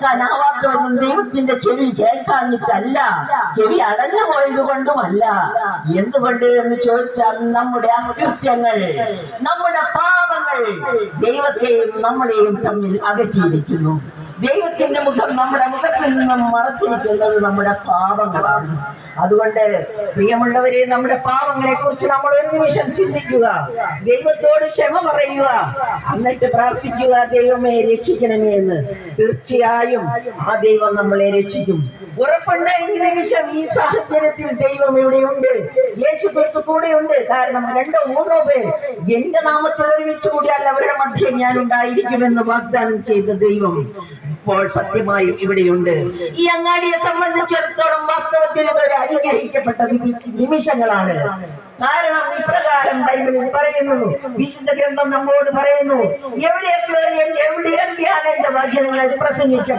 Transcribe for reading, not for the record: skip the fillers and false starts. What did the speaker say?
കേൾക്കാനാവാത്തതൊന്നും ദൈവത്തിന്റെ ചെവി കേൾക്കാഞ്ഞിട്ടല്ല, ചെവി അടഞ്ഞു പോയത് കൊണ്ടുമല്ല. എന്തുകൊണ്ട് എന്ന് ചോദിച്ചാൽ നമ്മുടെ അകൃത്യങ്ങൾ, നമ്മുടെ പാപങ്ങൾ ദൈവത്തെയും നമ്മളെയും തമ്മിൽ അകറ്റിയിരിക്കുന്നു. ദൈവത്തിന്റെ മുഖം നമ്മുടെ മുഖത്തിൽ നിന്നും മറച്ചിരിക്കുന്നത് നമ്മുടെ പാപങ്ങളാണ്. അതുകൊണ്ട് പ്രിയമുള്ളവരെ, നമ്മുടെ പാപങ്ങളെ കുറിച്ച് നമ്മൾ ഒരു നിമിഷം ചിന്തിക്കുക, ദൈവത്തോട് ക്ഷമ പറയുക, എന്നിട്ട് പ്രാർത്ഥിക്കുക, ദൈവമേ രക്ഷിക്കണമേ എന്ന്. തീർച്ചയായും ആ ദൈവം നമ്മളെ രക്ഷിക്കും. ഉറപ്പുണ്ട് ഈ നിമിഷം ഈ സാഹചര്യത്തിൽ ദൈവം ഇവിടെയുണ്ട്, യേശുക്രിസ്തു കൂടെയുണ്ട്. കാരണം 2 or 3 പേർ എന്റെ നാമത്തിൽ ഒരുമിച്ച് കൂടിയാൽ അവരുടെ മധ്യേ ഞാൻ ഉണ്ടായിരിക്കുമെന്ന് വാഗ്ദാനം ചെയ്ത ദൈവം ഇപ്പോൾ സത്യമായും ഇവിടെയുണ്ട്. ഈ അങ്ങാടിയെ സംബന്ധിച്ചിടത്തോളം വാസ്തവത്തിൽ ഇതൊരു അനുഗ്രഹിക്കപ്പെട്ട നിമിഷങ്ങളാണ്. കാരണം ഇപ്രകാരം ബൈബിളിൽ പറയുന്നു, വിശുദ്ധ ഗ്രന്ഥം നമ്മോട് പറയുന്നു, എവിടെയൊക്കെയാണ് എന്റെ വചനങ്ങൾ പ്രസംഗിക്കപ്പെട്ടത്